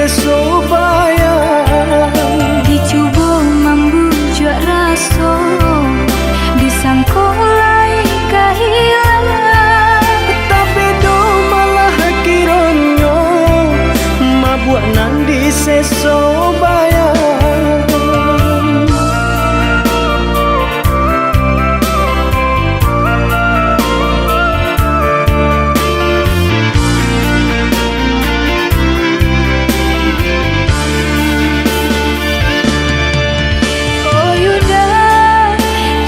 sesobayang. Dicoba membujuk rasa disangkulai kehilangan, Tapi do malah kiranya mabuk nandi sesobayang. oh yuda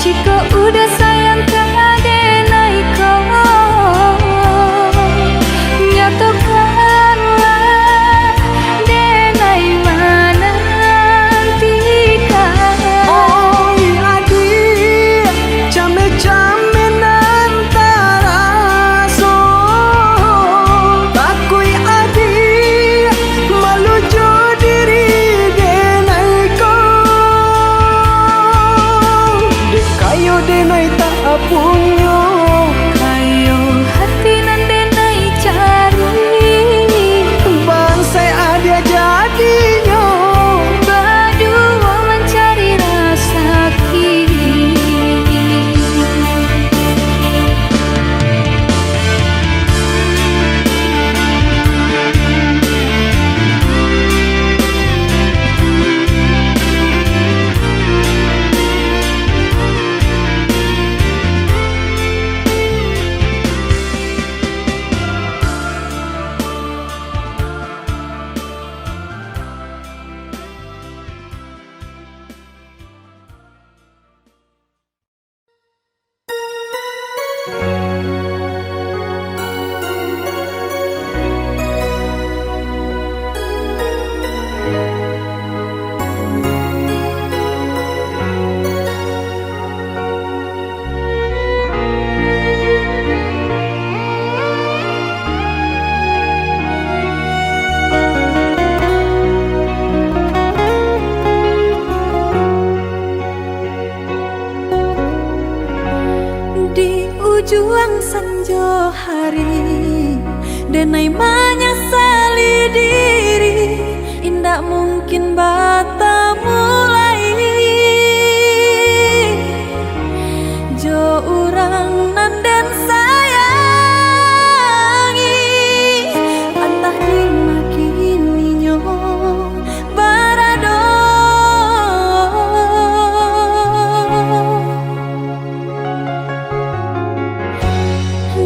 jika udah sayang keadenai kau, nyatakanlah denai menantikan. Oh adik, came-came antara so. Takui adik, malu jo diri denai ko. Dek kayo denai tak punyo. Kayo hati nan denai cari, Bangsai adia jadinya. berdua mencari rasa kini. Di ujung senja hari, denai menyesali diri, indak mungkin bata mulai. Jo urang nan den sayangi, entah dimakininya barado.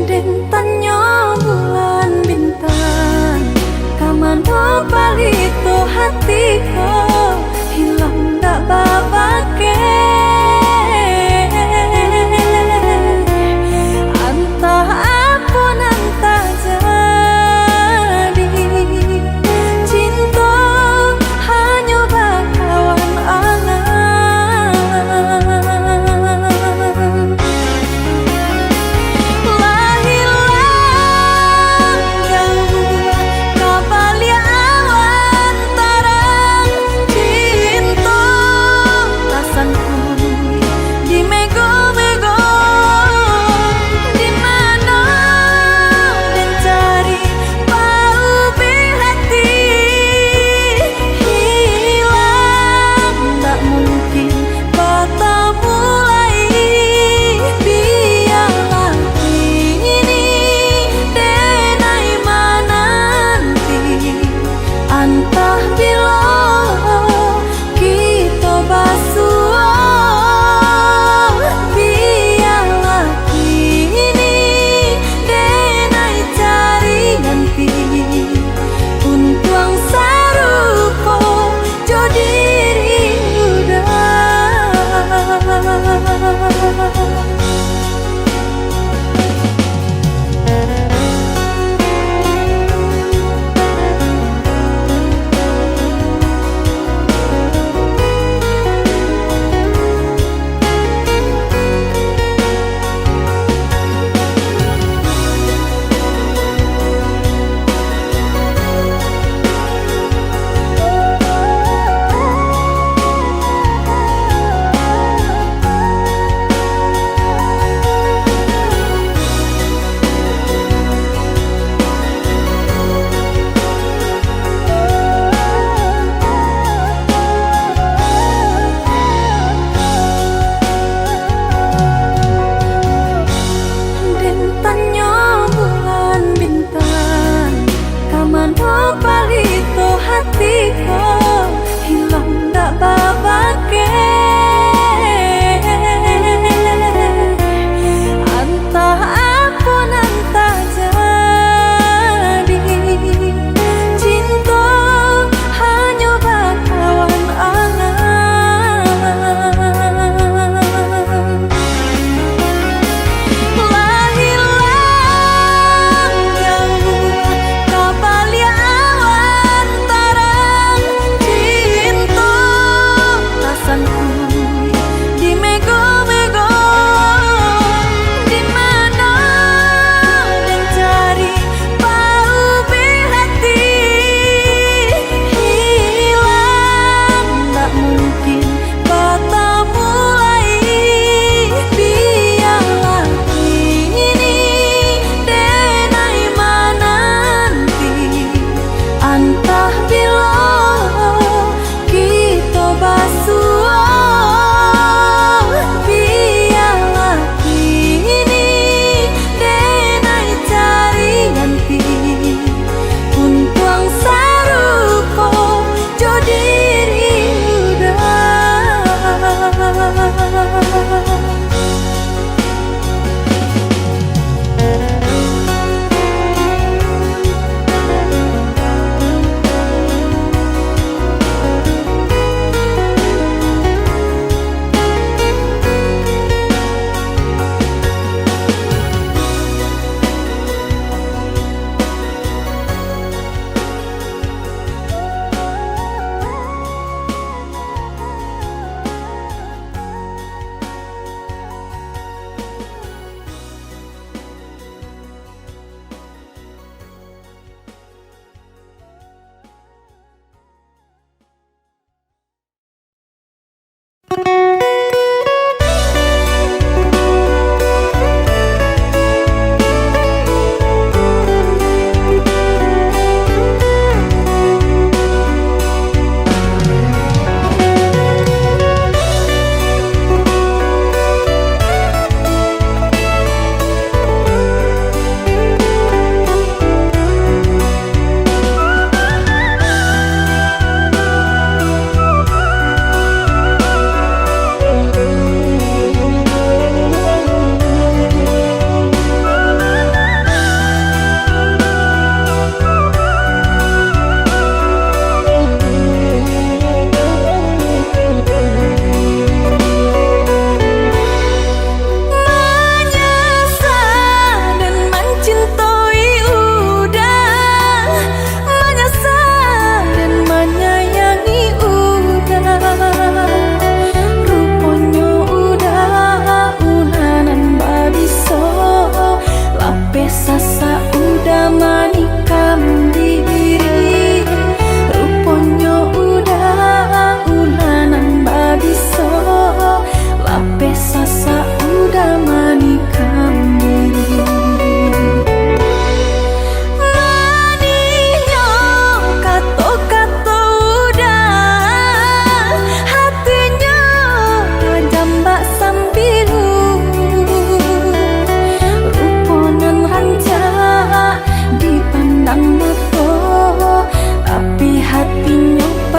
Den tanya bulan bintang, kamano palito hatiku, hilang dak babake. Entah apa nan tak jadi, cinta hanya bakawan angan. Hilang jauh kabalia awan tarang,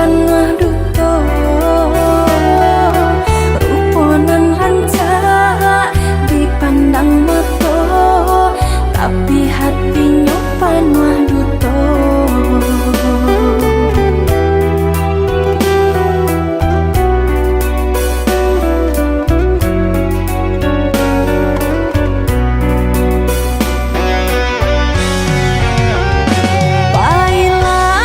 panuh duto, ruponan rancak dipandang mata, tapi hatinya panuh duto. Pailah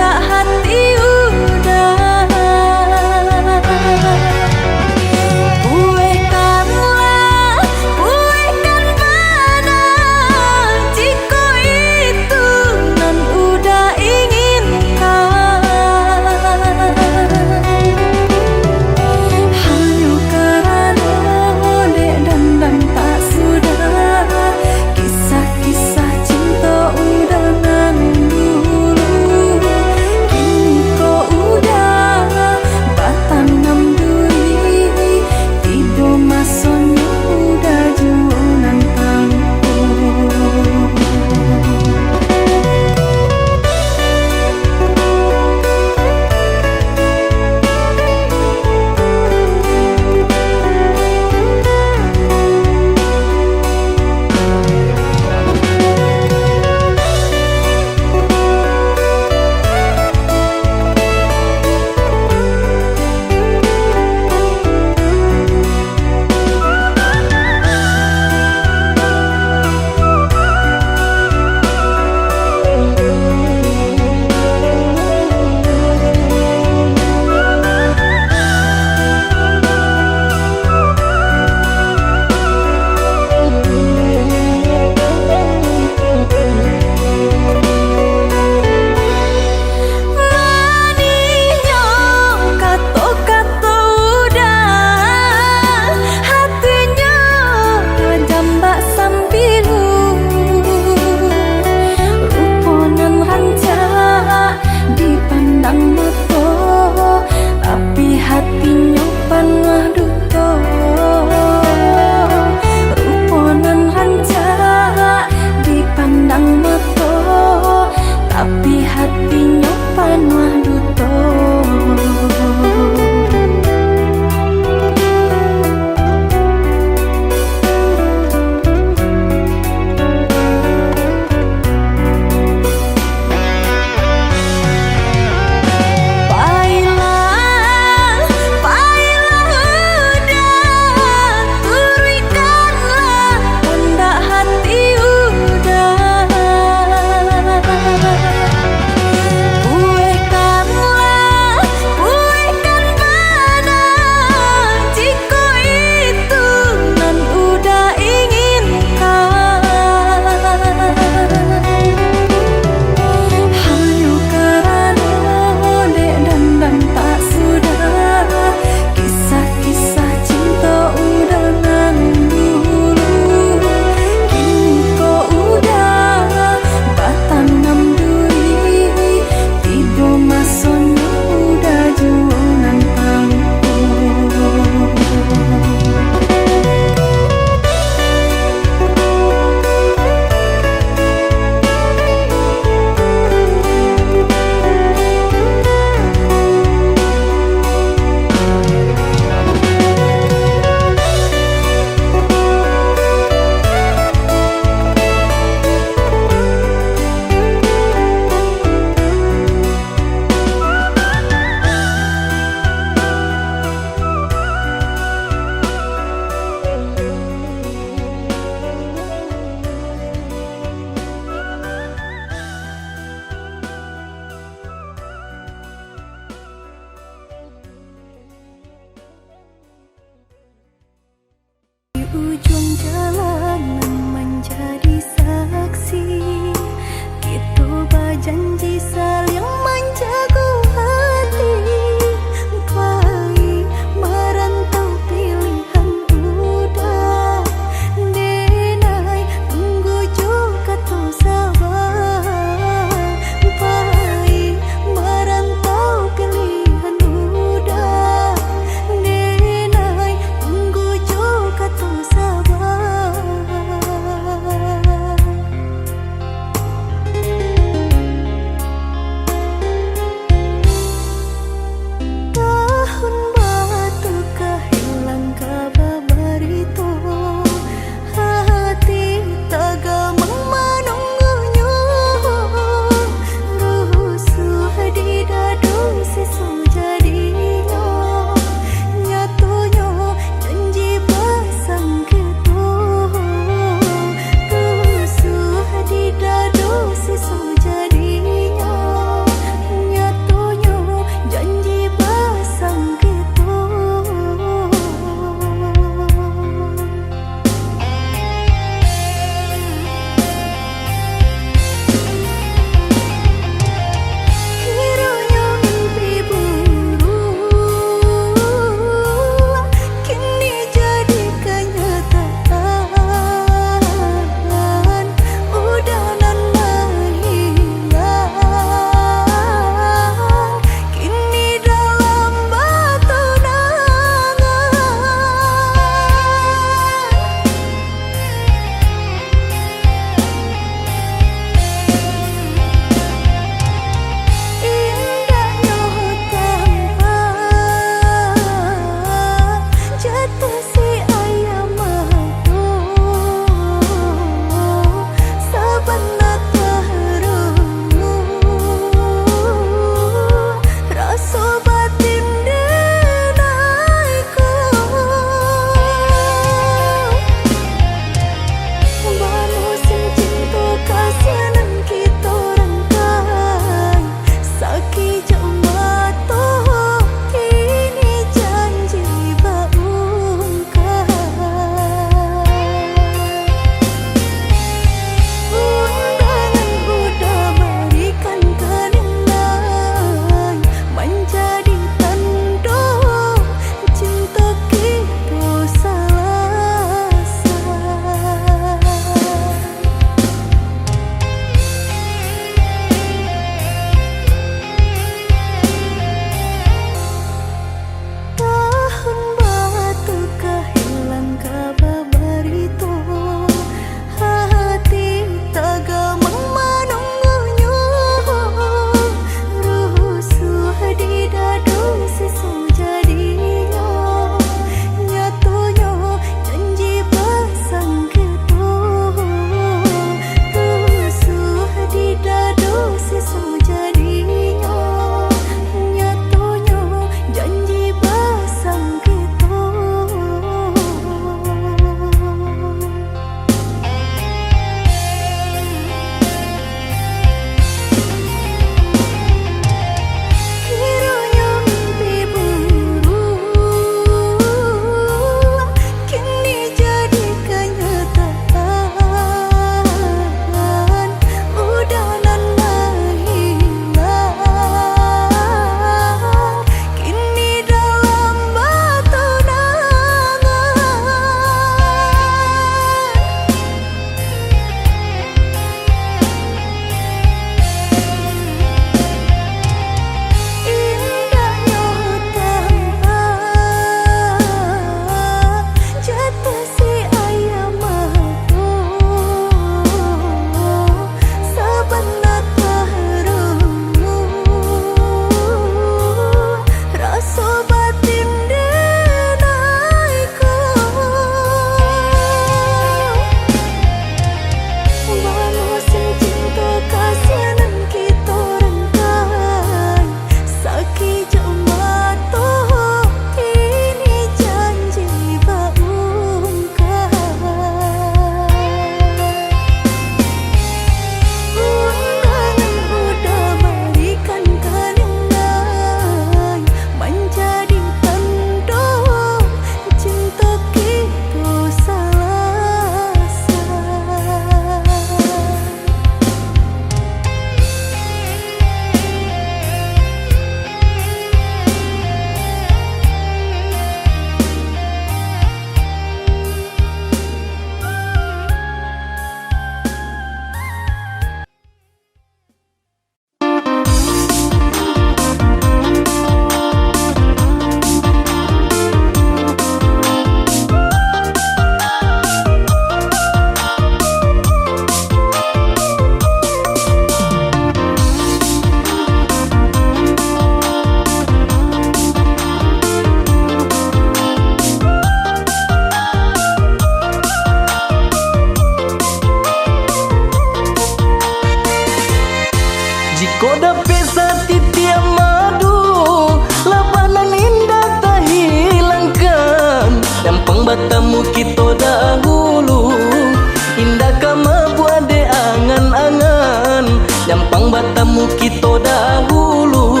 kita dahulu,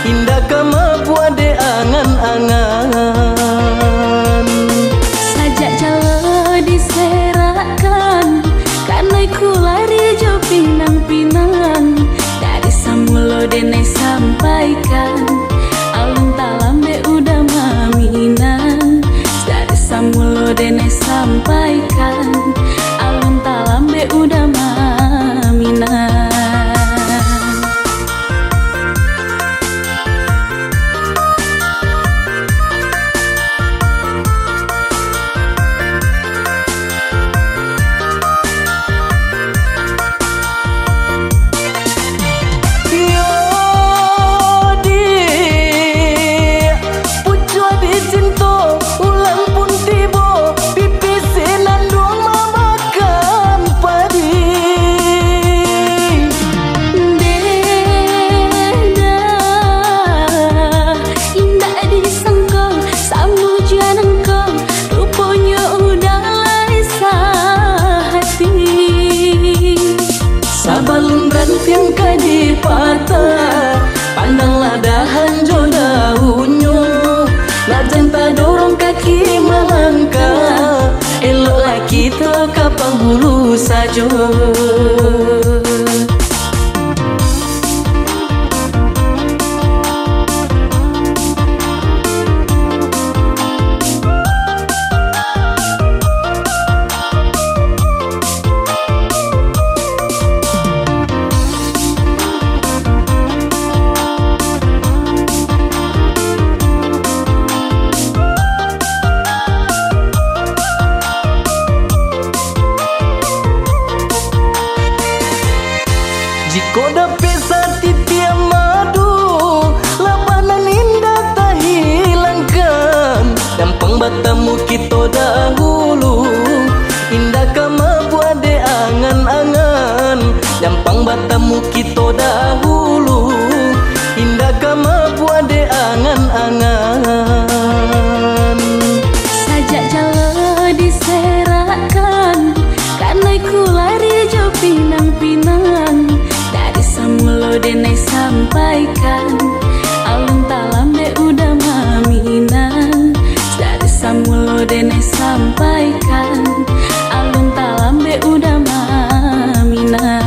indah kama buat de angan-angan. Sajak jalo diserakan, karena ku lari jo pinang-pinang. Dari samulo denai sampaikan, alun talambe udah maminang. Dari samulo denai sampaikan, alun talambe udah maminang. Sabalun ranting kadi patah, pandanglah dahan jo daunnya. Lajan tak dorong kaki melangkah, eloklah kita ke penghulu saja. Jika dapat sati tiap madu, labanan indah tak hilangkan. Dampang bertemu kita dahulu, indah kama buat de angan-angan. Dampang bertemu kita dahulu, indah kama buat de angan-angan. Sajak jalo diserakan, karena ku lari jo pinang-pinang. Dari samulo denai sampaikan, alun talambe udah maminang. Dari samulo denai sampaikan, alun talambe udah maminang.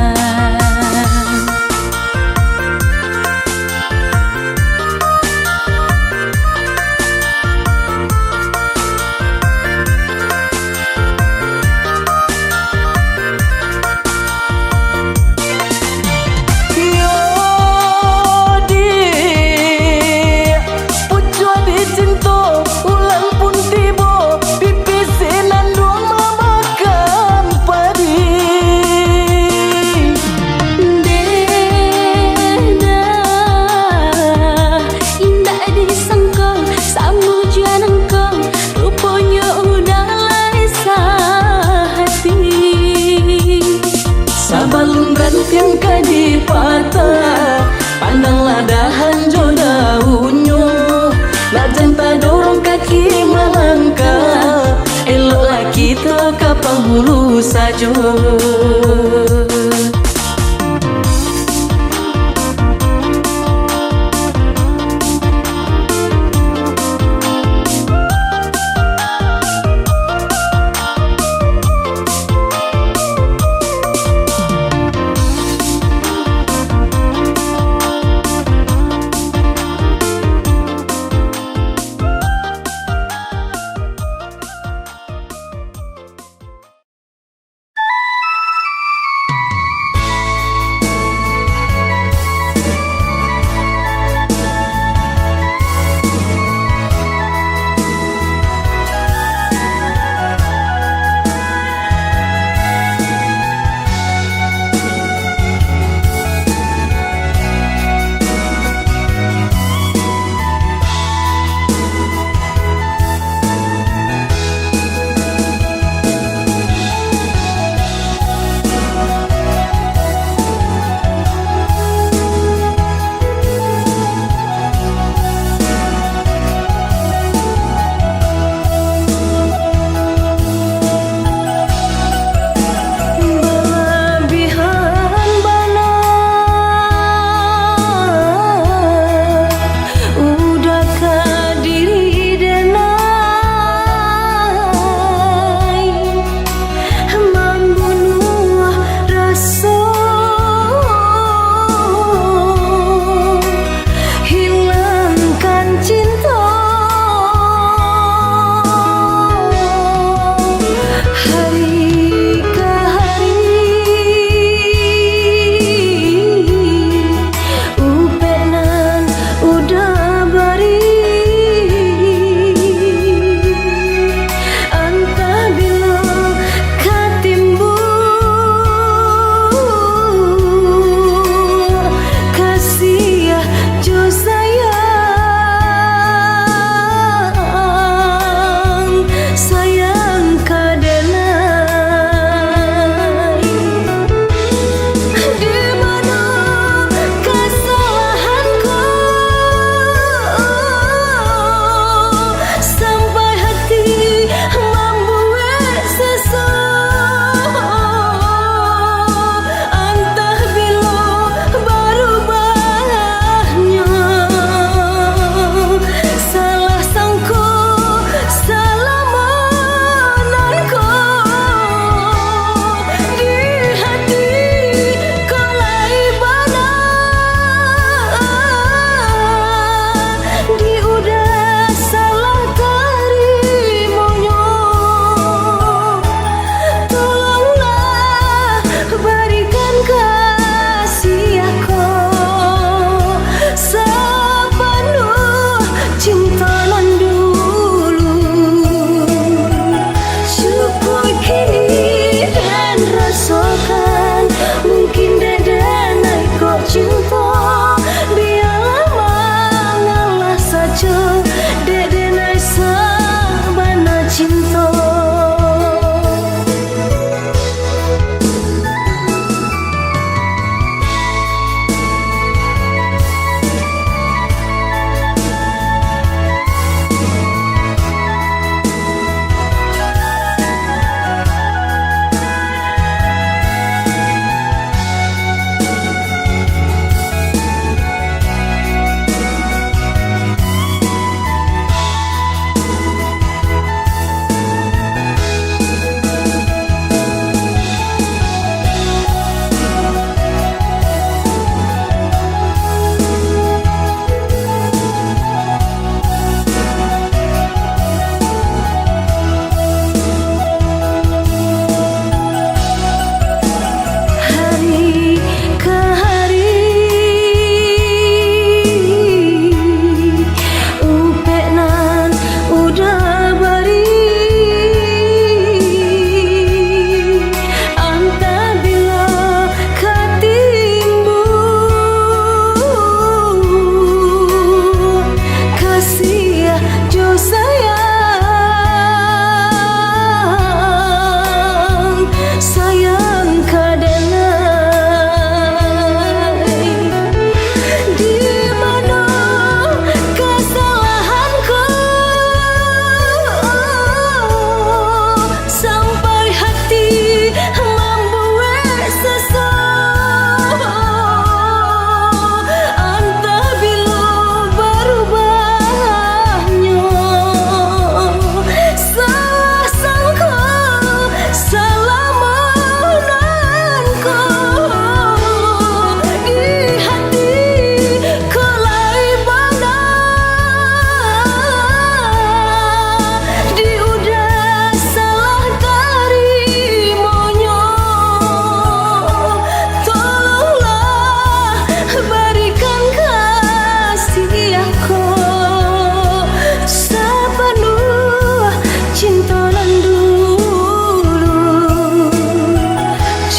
Sabalun ranting kadi patah, pandanglah dahan jo daunnya. Lajan tak dorong kaki melangkah, eloklah kita ke penghulu saja.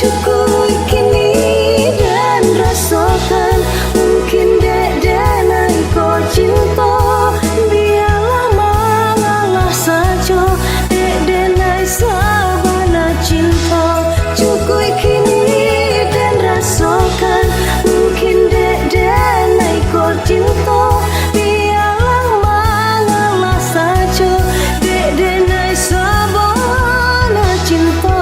cukui kini dan rasakan. Mungkin dek denai kau cinta, biarlah mengalah saja. Dek denai sabana cinta, cukui kini dan rasakan. Mungkin dek denai kau cinta, biarlah mengalah saja. Dek denai sabana cinta.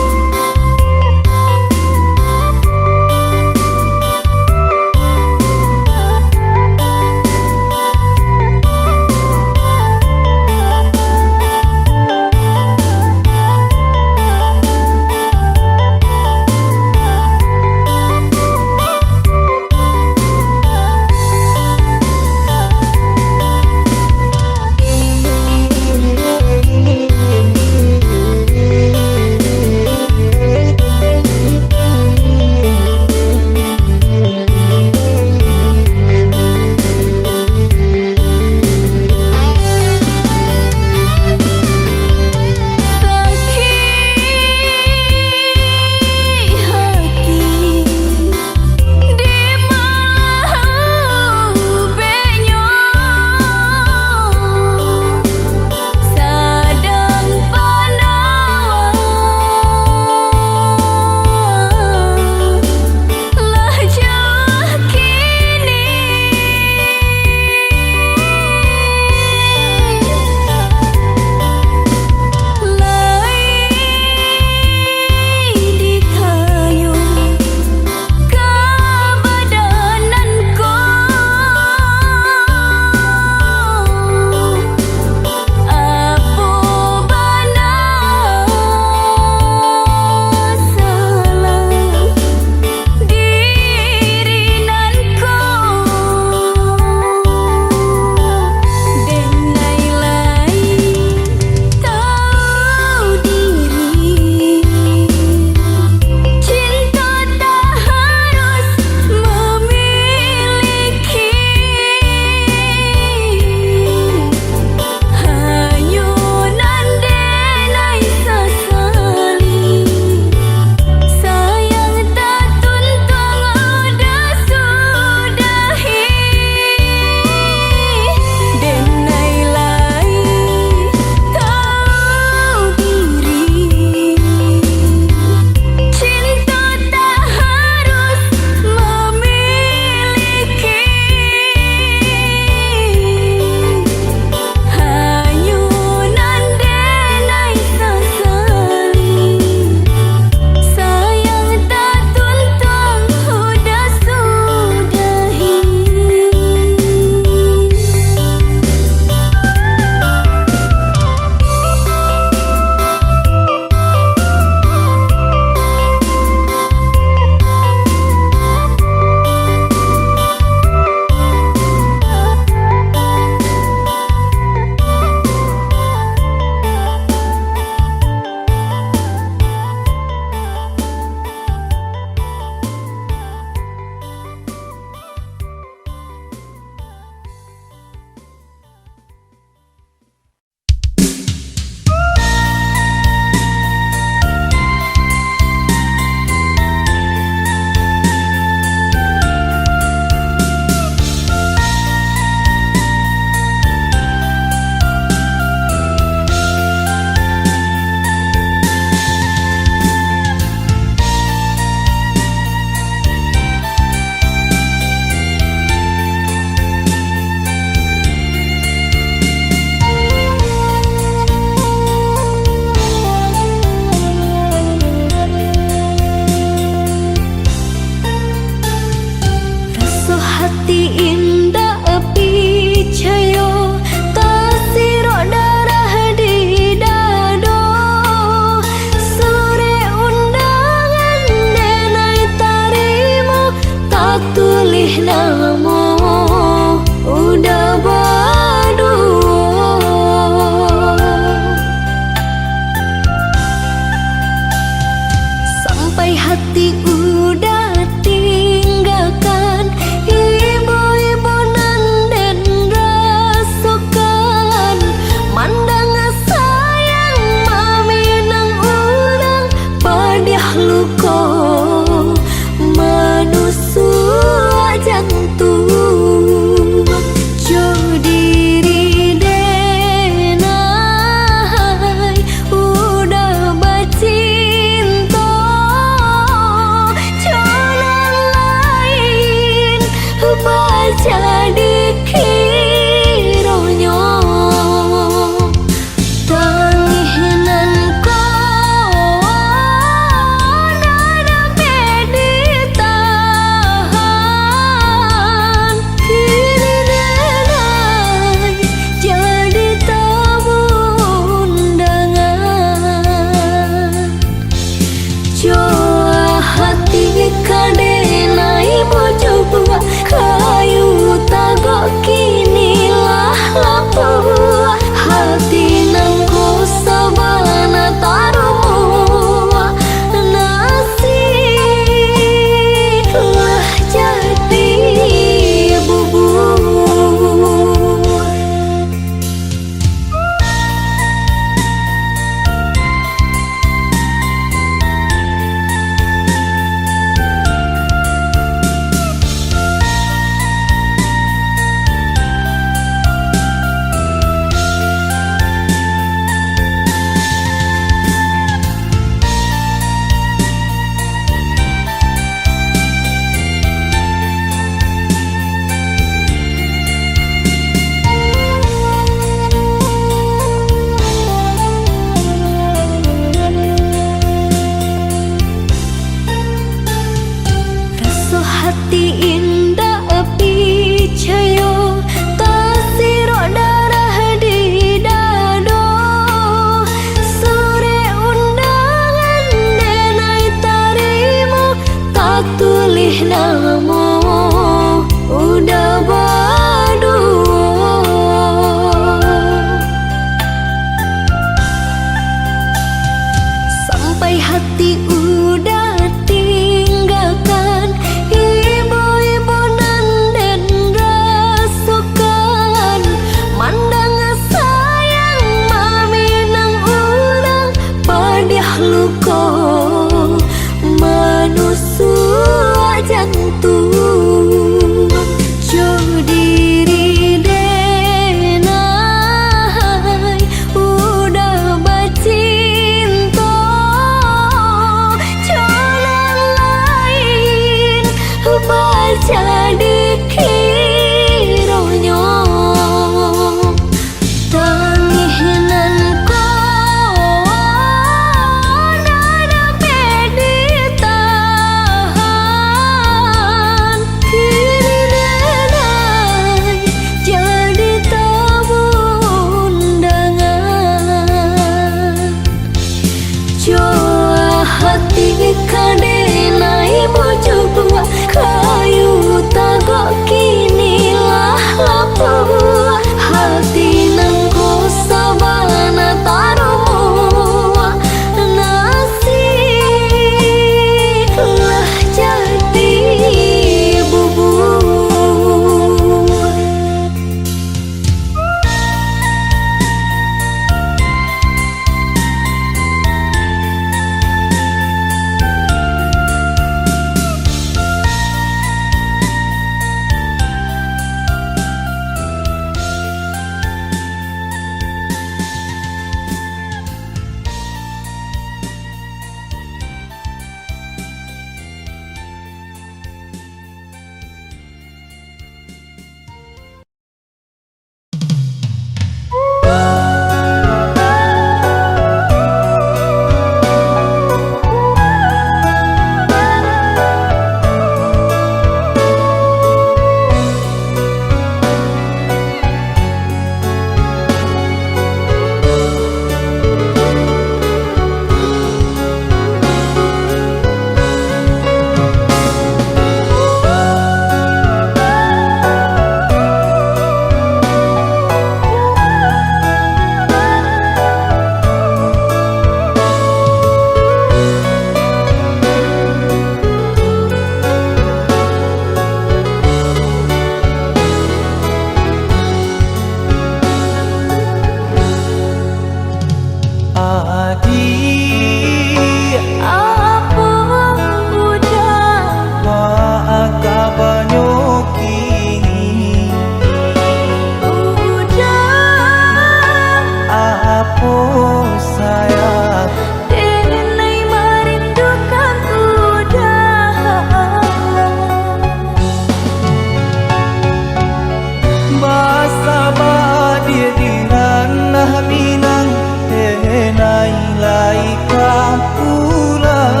Masaba dia di ranah Minang, denai laika pulang.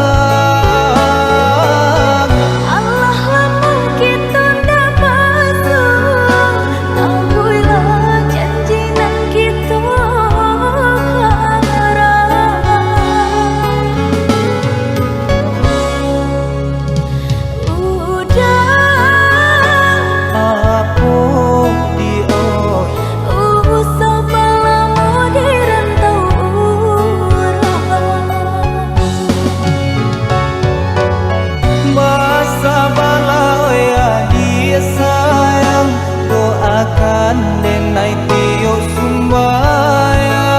Allah lamun kitu nda masuk, tambuilah janjinan kitu denai tio sumbayang.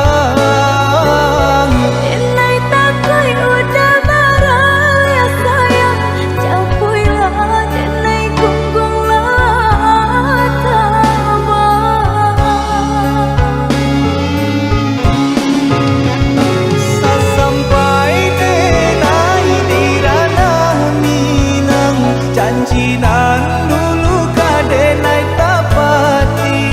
Denai takoi udah marah ya sayang, campuilah denai gunggung tabang. Sasampai denai di ranah Minang, janjinan dulu ka denai tapati.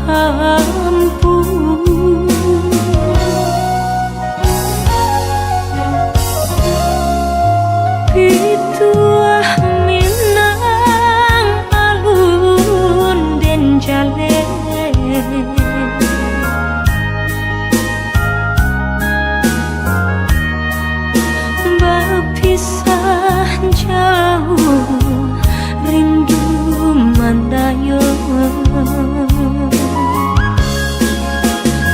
kampung. Pituah Minang alun den jale, berpisah jauh rindu mandayo.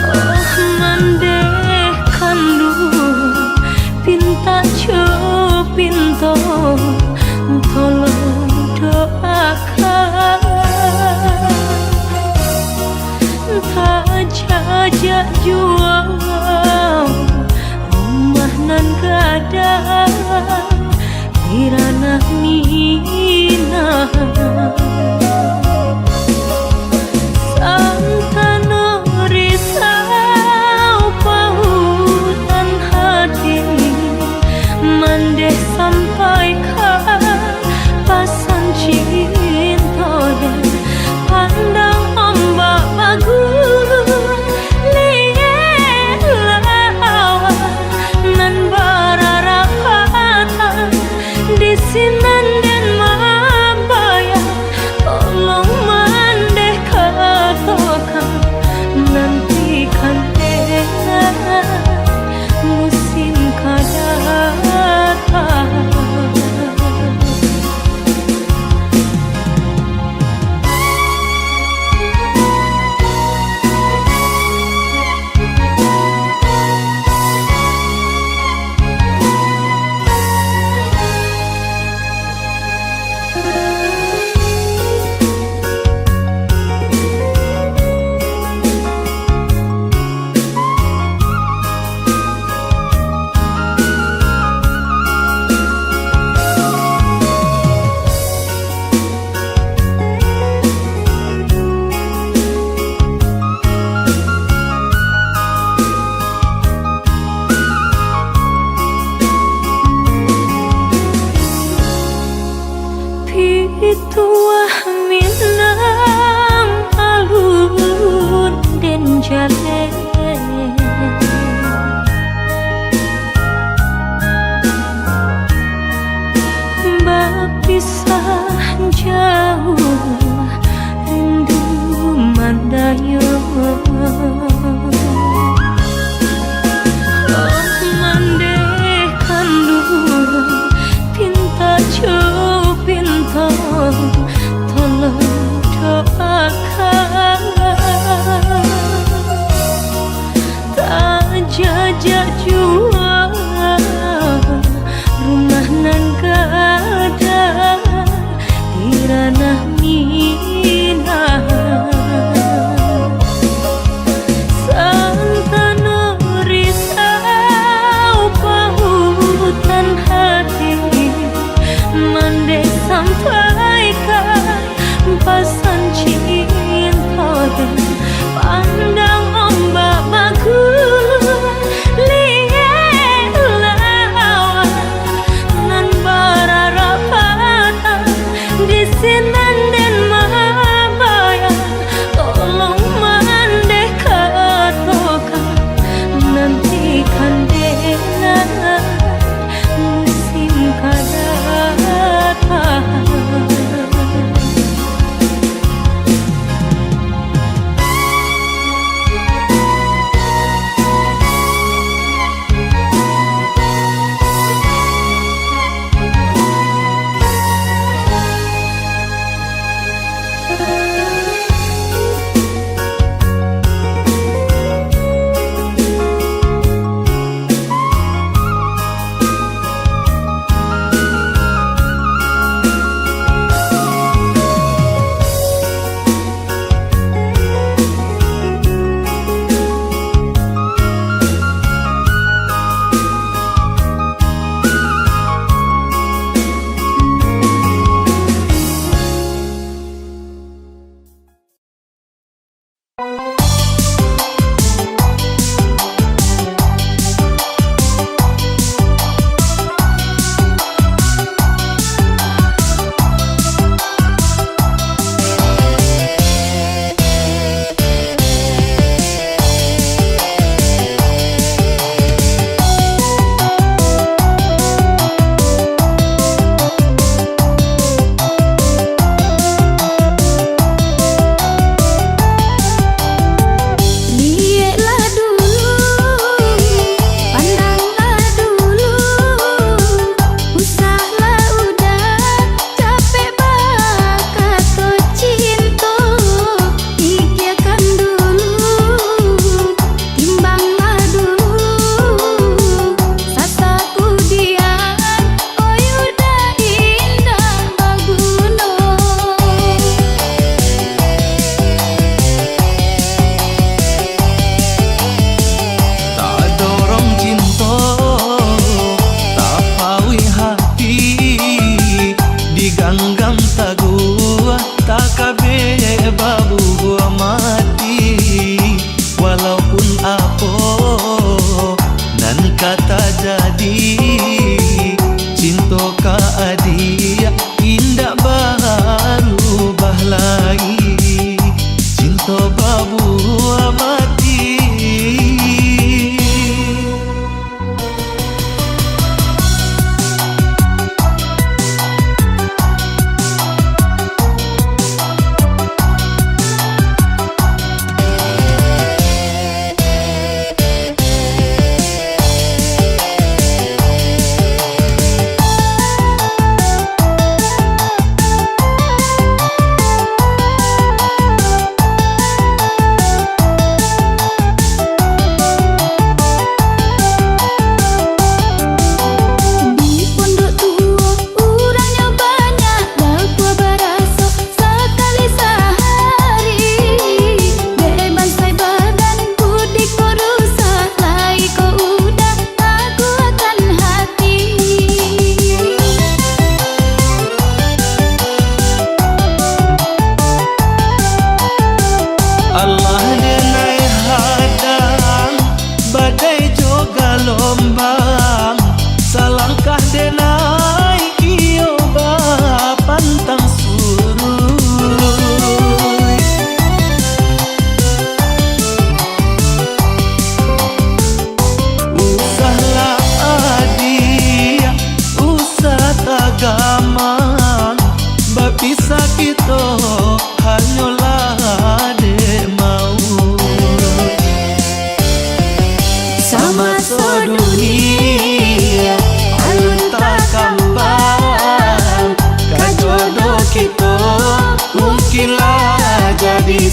Oh mandeh kandu pinta jo pinto tolong doakan, tak jajak jual rumah nan gadang kirana minah. Santano risau pautan hati, mandeh sampaikan pasan cinta dan pandang ombak bagus liat lawan nan bararapatan di sinan dan mabaya. Tolong mandeh katakan nantikan dengan musim kadatang. Pituah Minang alun den jale, berpisah jauh rindu mandayo. Oh mandeh kandu pinta jo pinta tolong doakan, tak jajak jual rumah nan gadang kirana minah. Santano risau pautan hati, mandeh sampaikan pasan cinta dan pandang ombak bagus liat lawan nan bararapatan di sinan dan mabaya. Tolong mandeh katakan nantikan dengan musim kadatang.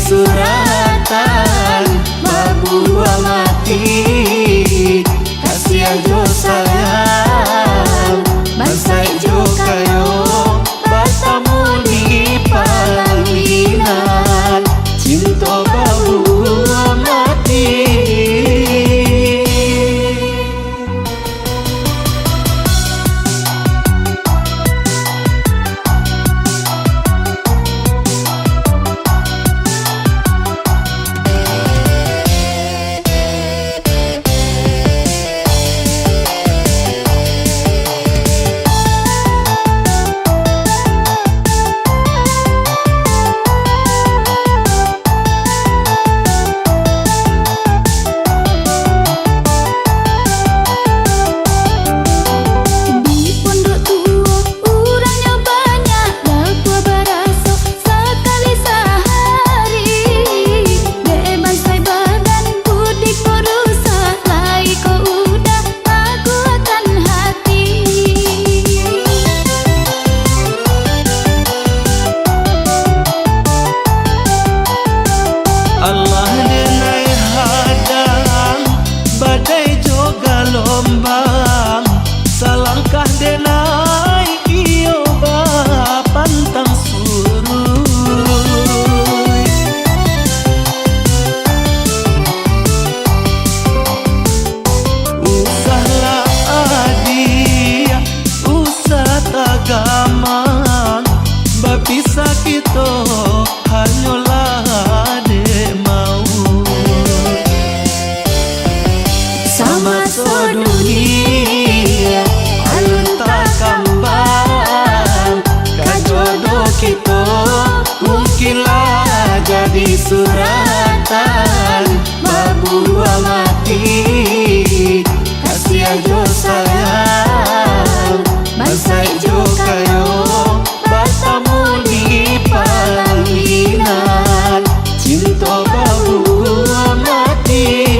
suratan babua mati kasihan jo sayang bansai jo kayo bertemu di pelaminan cinta babua mati. Allah denai hadang badai joga lombang salangkah denai iyo ba pantang suruh usahlah adia usah tagamang babisa kita hanyolah sama dunia alun tak kembang kajodoh kita mungkinlah jadi suratan babua mati kasihan jo sayang bansai jo kayo bertemu di pelaminan cinta babua mati.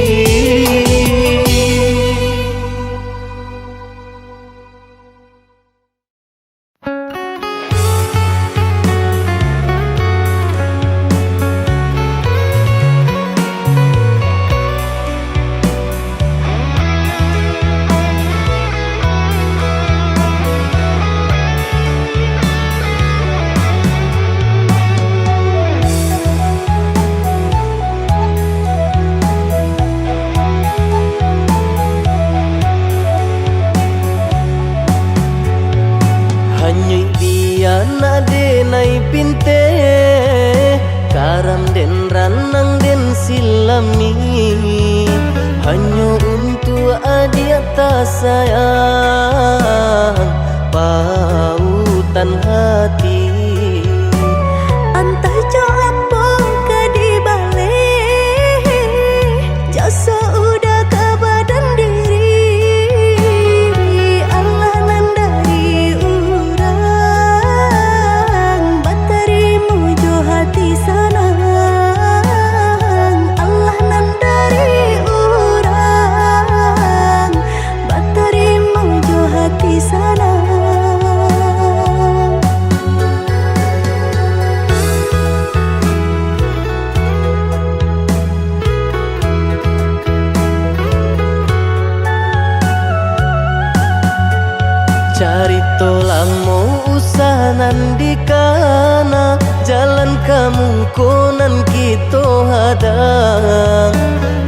Hanyui biana denai pinte karam den ranang den silami hanya untuk adiata sayang pautan hati Antah jo apa ke di balik jasa udah ke badan diri Allah nandari urang batarimu jo hati sanang Allah nandari urang batarimu jo hati sanang. Cari tolang mau usah nandikana jalan kamu konan kita hadang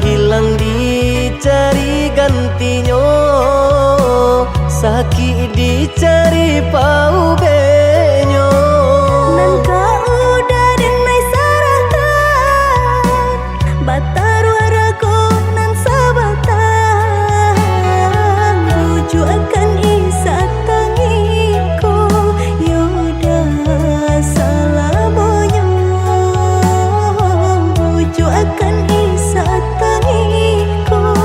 hilang dicari gantinya sakit dicari pau benyo Nangka udah denai saratan batar waraku nan sabatan buju akan isa tangiku yoda salamonya buju akan isa tangiku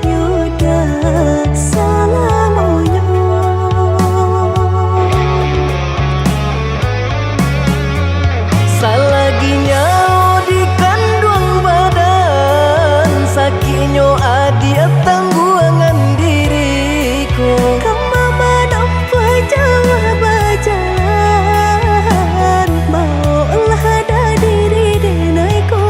yoda salamonya. Salaginya di kandung badan sakinyo adia tangguangan diriku Kama nampa jawab jalan mau lah ada diri denai ko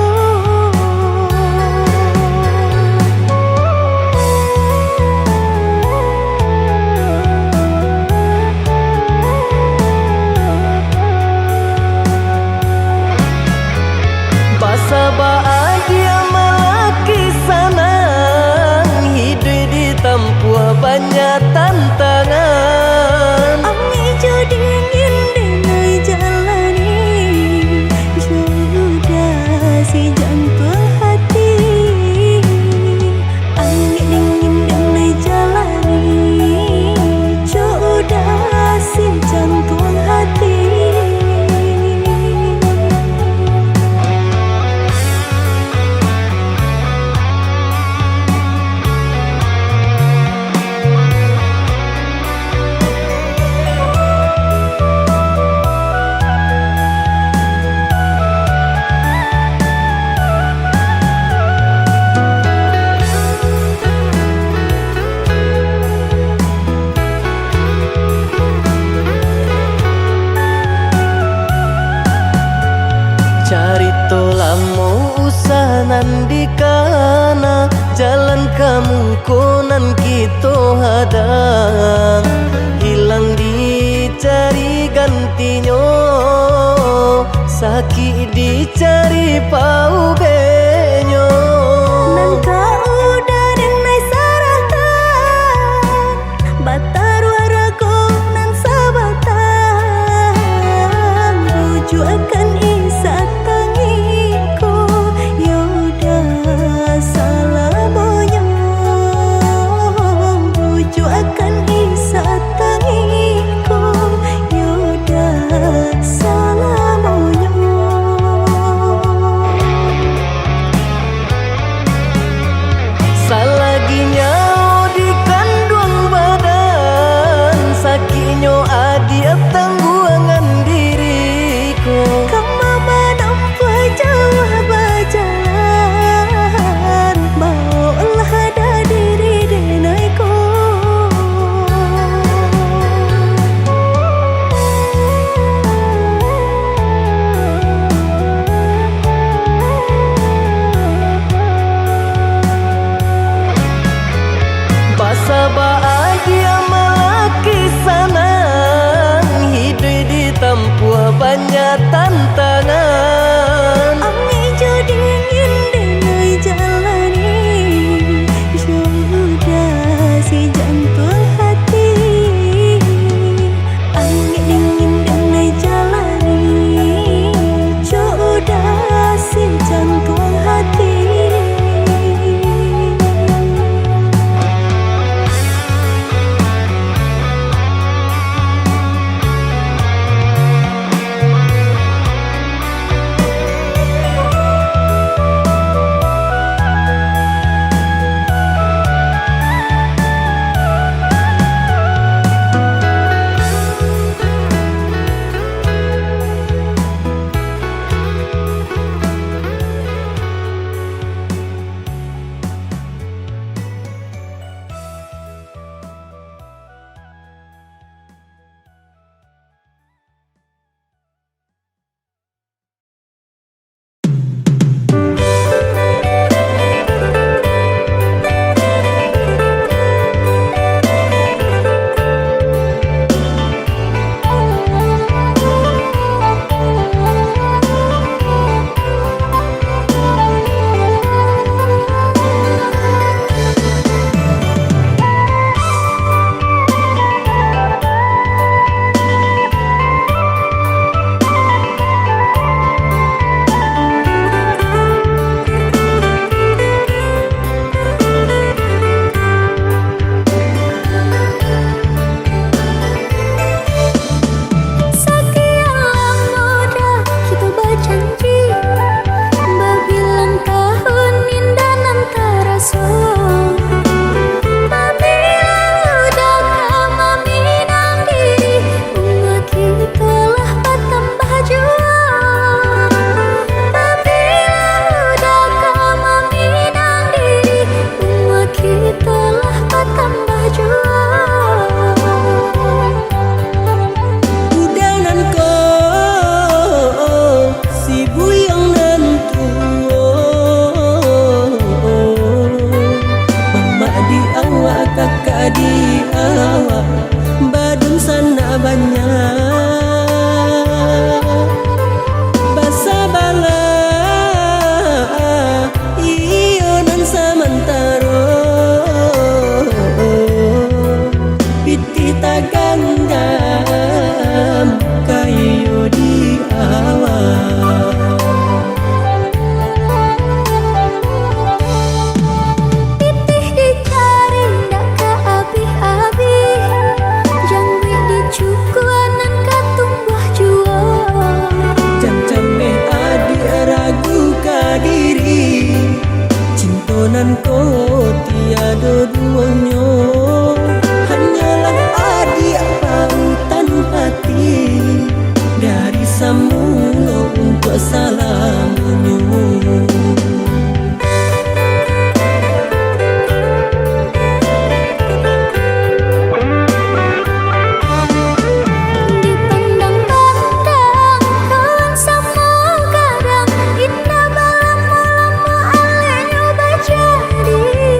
jalan kamu konan kita hadang, hilang dicari gantinya, sakit dicari pau benyo. Nangka udah denai saratan, batar warago nan sabatan, buju akan isa tangiko, yoda salah boyo, buju akan isa tangiko, yoda salah boyo. Salaginya di kandung badan, sakitnya adi tangguangan diriku. Kamu menampa jauh berjalan, bawalah ada diri denaiku. Basa bahagia melaki sanang, hidup ditempuh banyak tantangan. Ami jo dingin denai jalani, sudah si jantung hati. Ami dingin denai jalani, sudah si jantung hati. Di awak badun sana banyak basa bala iyo nan samantaro piti tagandam kayo di awak. Cintonan ko tiada duanya, hanyalah adik pautan hati dari semula untuk salamnya. Dipandang-pandang kawan sama kadang, indah malam-malam alenya bajari.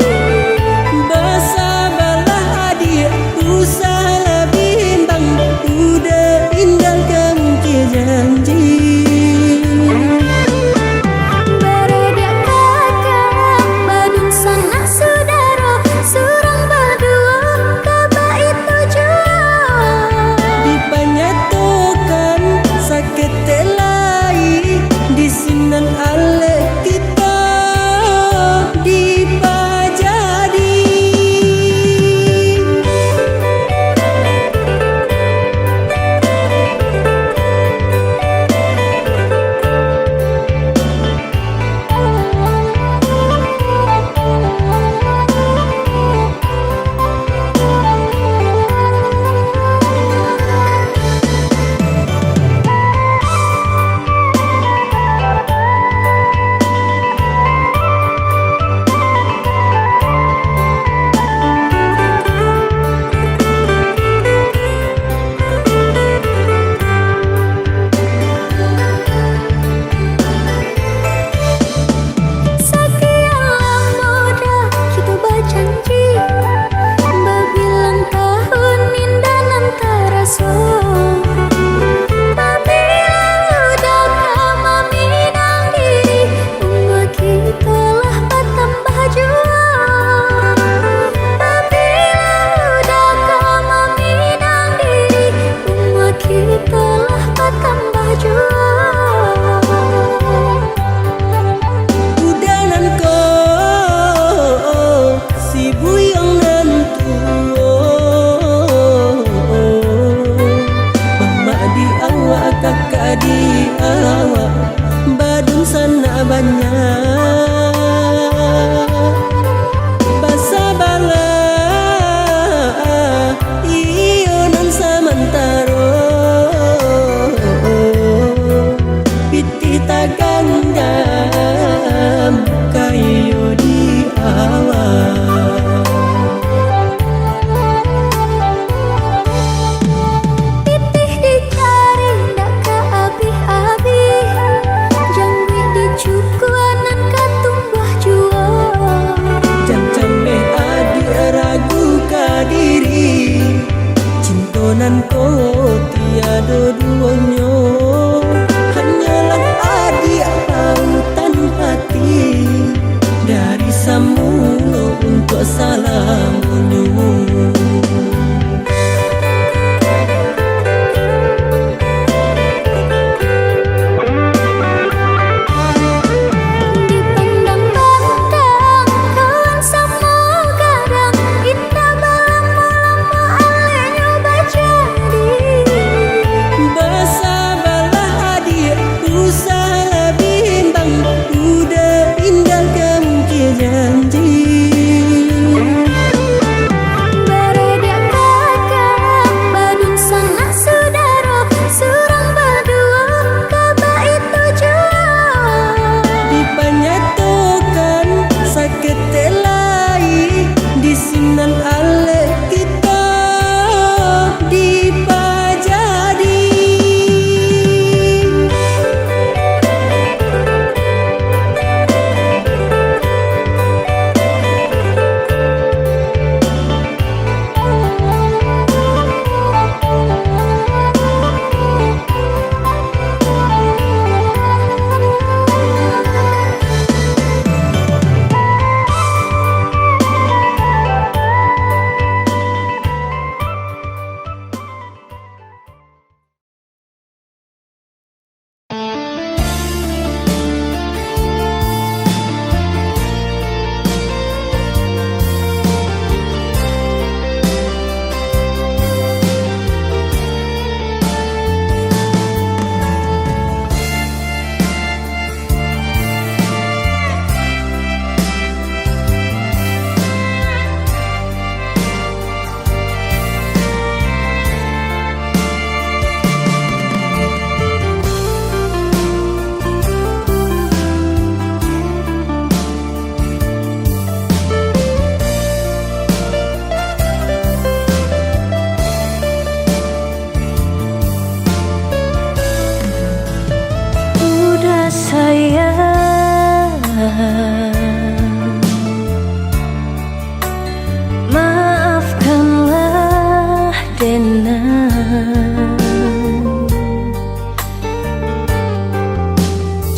Maafkanlah Denan,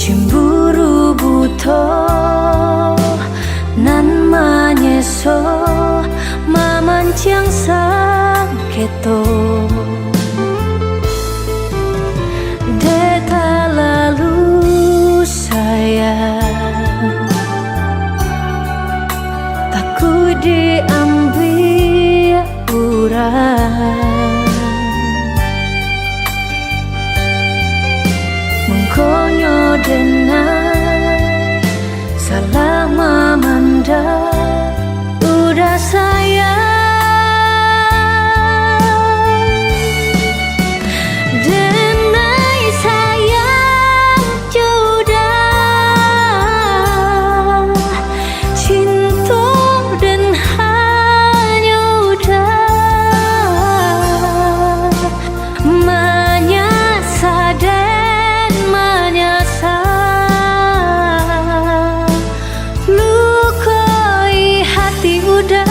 cemburu buto nan manyeso mamancang sang keto. Deta lalu sayang, takut diambil urang, mengkonyo denai salah mamanda udah sayang. Denai sayang jodoh, cinta dan hanya udah menyasa dan menyasa, lukai hati udah.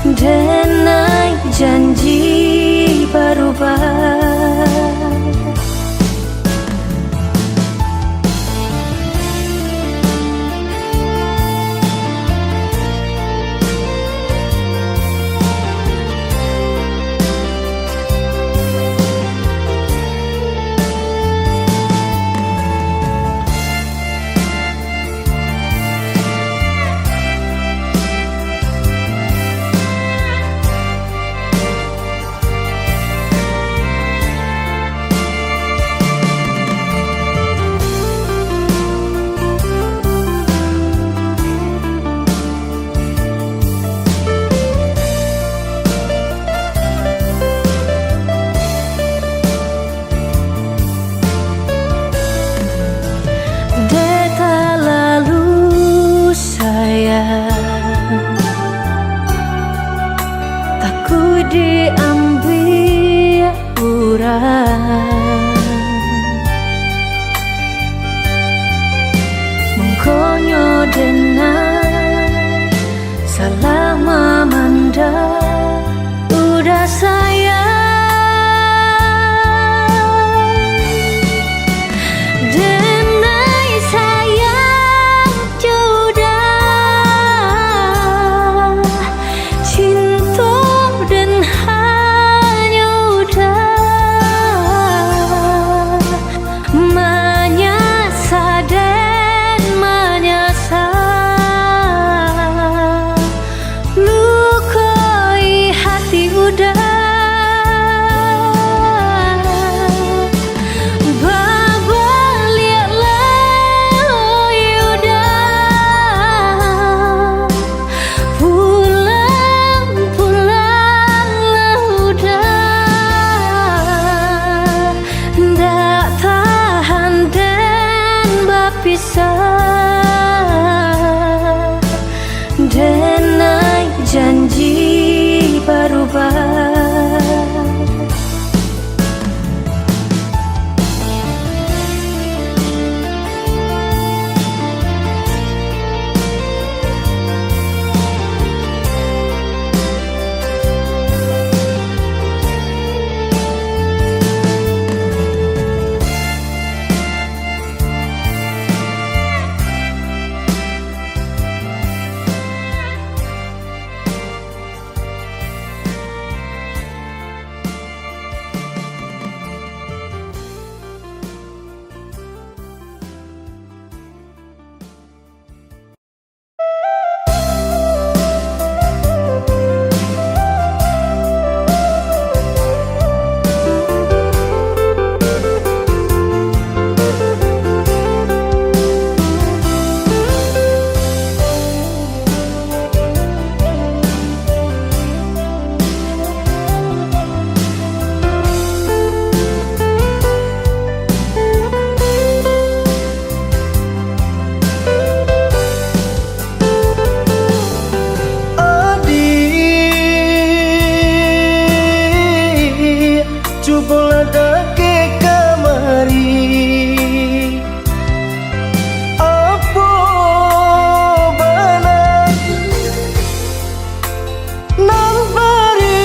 Denai janji berubah. Takut diambil urang, mengkonyo denai salah mamanda udah sayang. Denai sayang jodoh, cinta dan hanya udah menyasa dan menyasa, lukai coba dake kamari apa bana nan berisaukan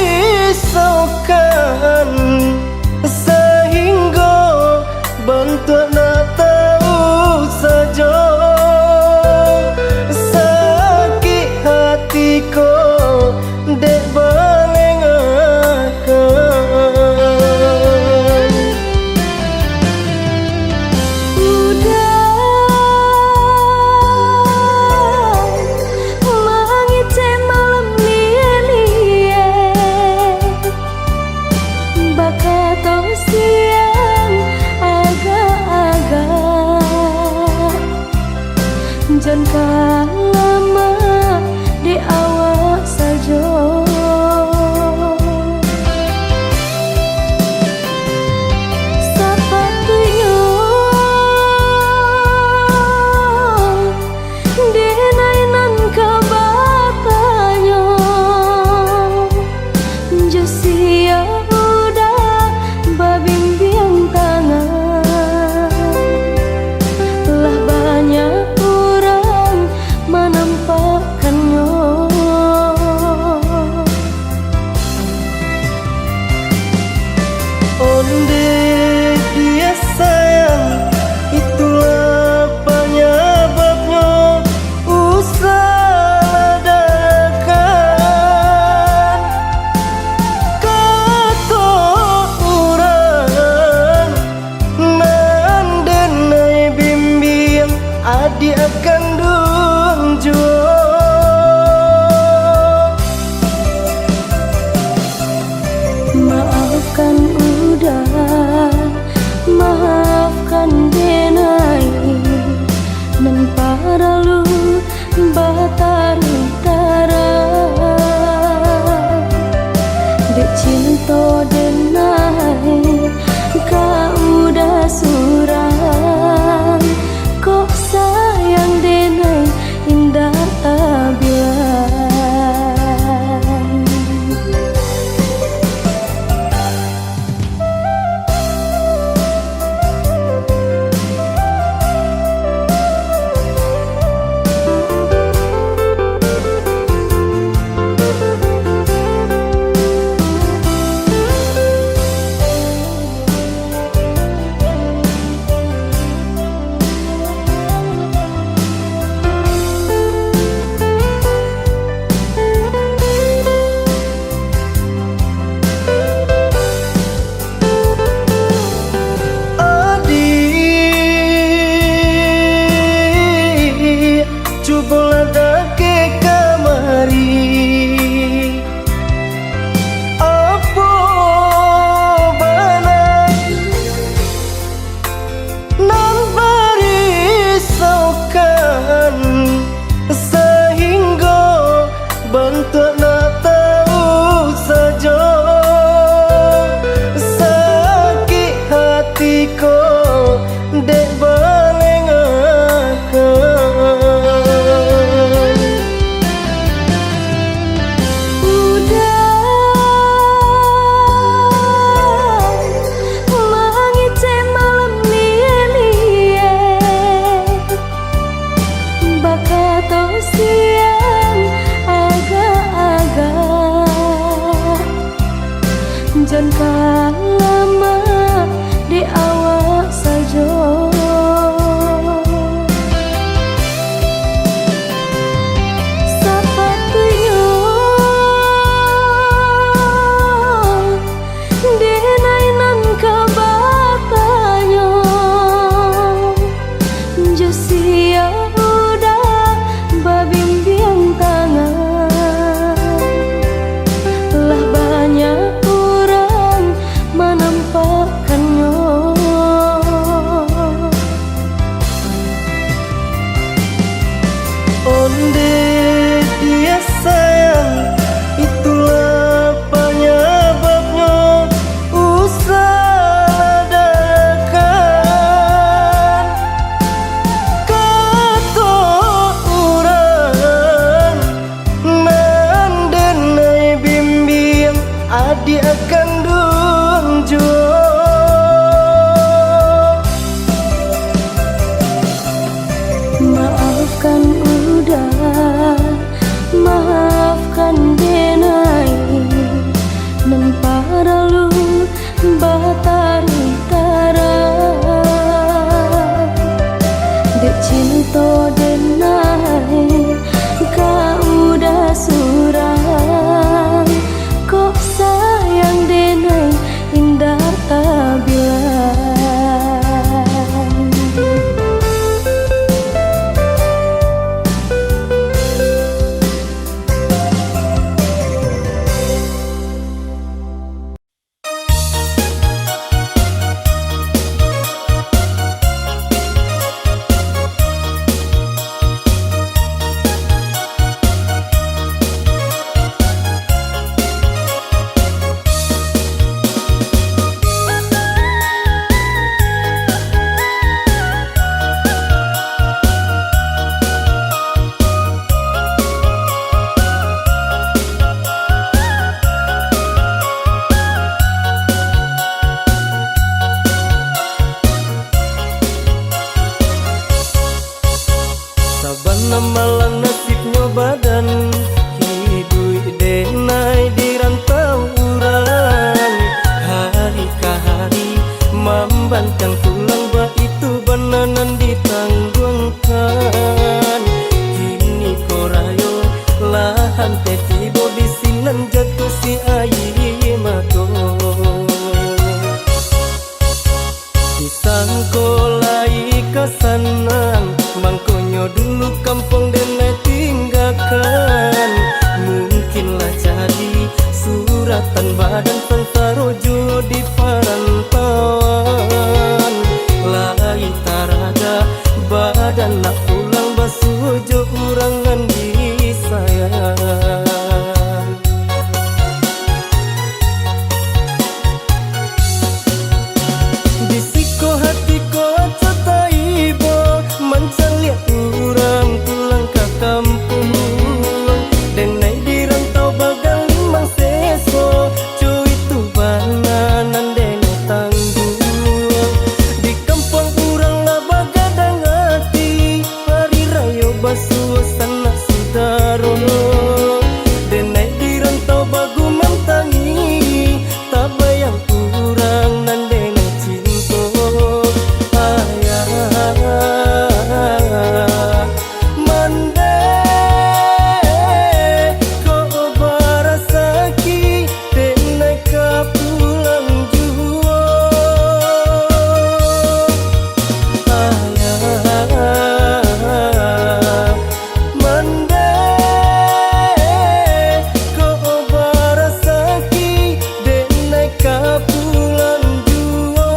sehingga bentuk na tahu saja sakit hatiku dek jangan lama di awak saja. Sepatutnya dinainan kebatanya Josia udah babimbiang tangan lah banyak menampakkannya. Onde dia sayang, itulah penyebabnya usaha dadakan. Kata orang nan denai bimbing adik akan maafkan udah, maafkan denai dan para lu batar utara dek cinta denai kau udah surang kok sayang denai indah tabiat. Coba dake kamari apa bana nan berisaukan sehingga bentuk na tahu saja sakit hatiku dek jangan lama di awak saja. Sepatutnya dinainan kebatanya Josia udah babimbiang tangan lah banyak menampakkannya. Onde dia sayang, itulah penyebabnya usaha dadakan. Kata orang nan denai bimbing adik akan jua. Maafkan udah, maafkan denai, nan paralu batari tara. Dek cinta denai, kau udah surang. Kok sayang denai, indah tak bilang. Sabana malang nasibnya badan, hidup denai di rantau urang. Hari ke hari membantang tulang bah itu bananan ditangguhkan. Kini korayo lahan tetibo di sinan jatuh si ayi mato. Disangkolai kesanang mangkonyo dulu kampung denai tinggalkan. Mungkinlah jadi suratan badan pensarojo di perantauan. Lai taraga badan nak pulang basujo urangan di sayang. Bisiko hatiko cataibo mancan liat urang pulang ke kampung. Denai di rantau bagal limang seso, cuy itu bananan denai tangguh. Di kampung urang lah bagadang hati, hari rayo basuh sanak sudaro. Denai di rantau bagu mantangi, tak bayang urang nan denai cinta. Ayah mande kau barasaki denai ka pulang jua. Ayah mande kau barasaki denai ka pulang jua.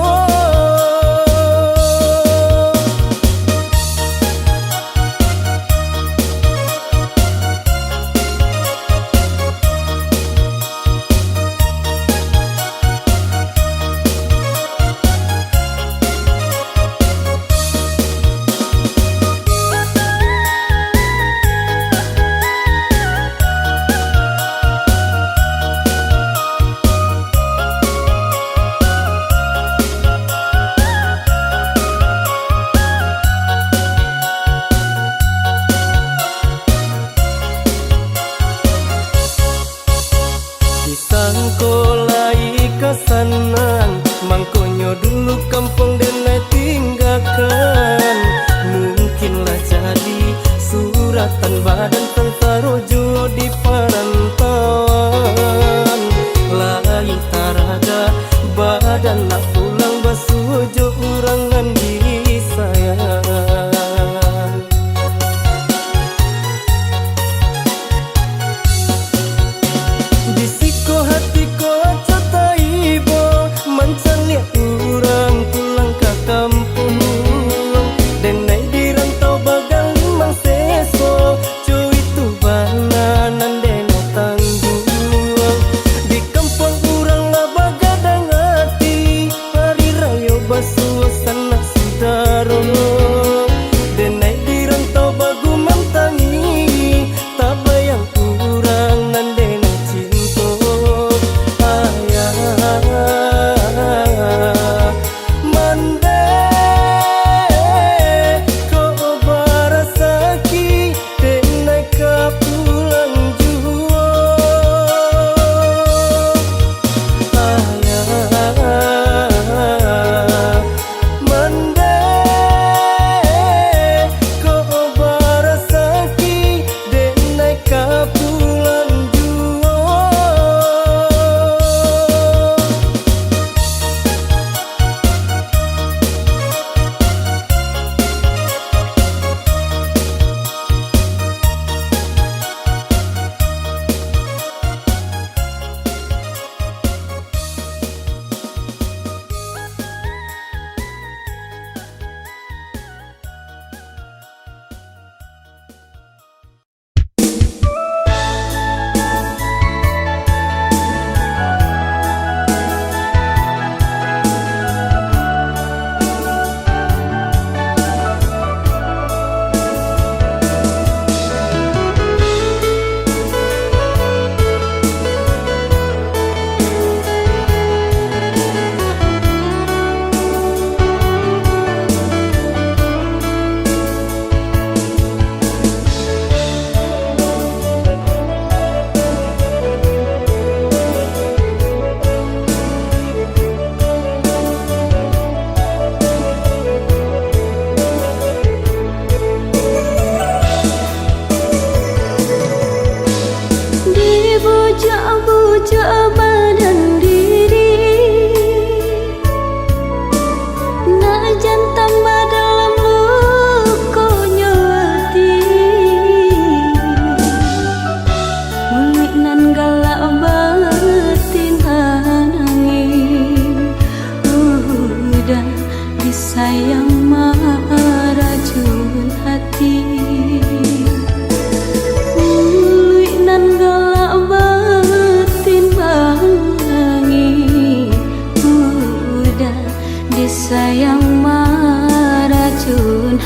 Disangkolai kesanang mangkonyo dulu kampung denai tinggalkan. Mungkinlah jadi suratan badan pensarojo di perantauan. Lai taraga badan nak pulang basujo urangan di sayang. Bisiko hatiko cataibo mancan liat urang pulang ke kampung. Denai di rantau bagal limang seso, cuy itu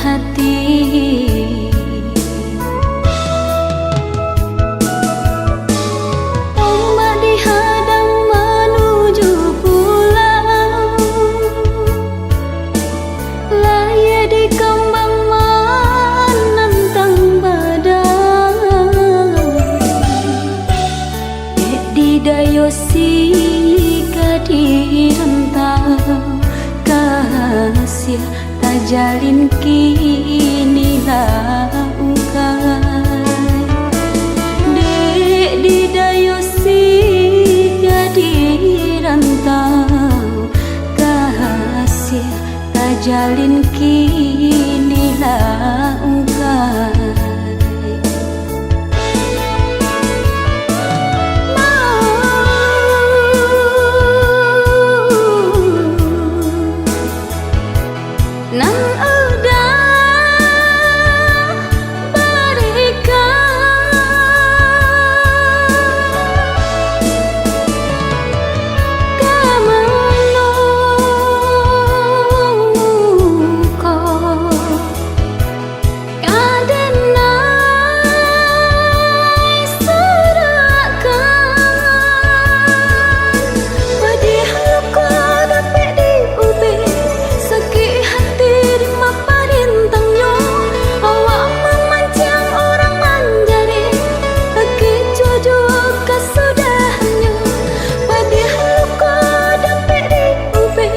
hati. Ombak dihadang menuju pulau, laya di kembang menantang badai. Didayosi di rentau kasih tak jalin kini laukai. Dek didayosi di rentau kasih tak jalin kini laukai. Nang udah berikan kemeluko kadenai serakan pedih luka dapat diubi sakit hati parintangnya. Awak memancing orang manjari lagi cucu kesudahannya. Pedih luka dapat diubi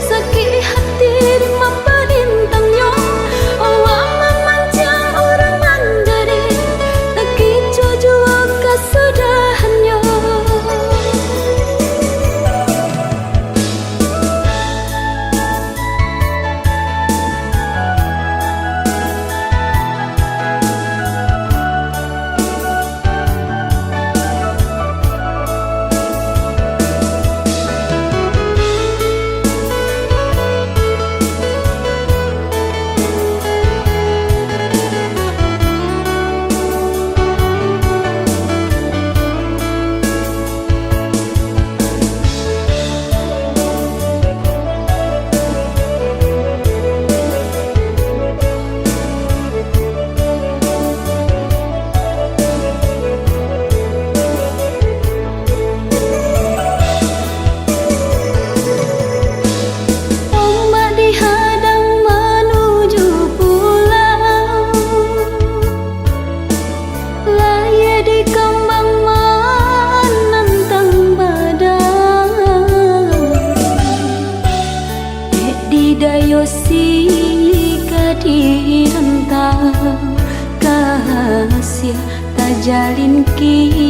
sakit hati parintangnya. Awak memancing orang manjari lagi cucu kesudahannya. Didayosi di rentau kasih tak jalin kini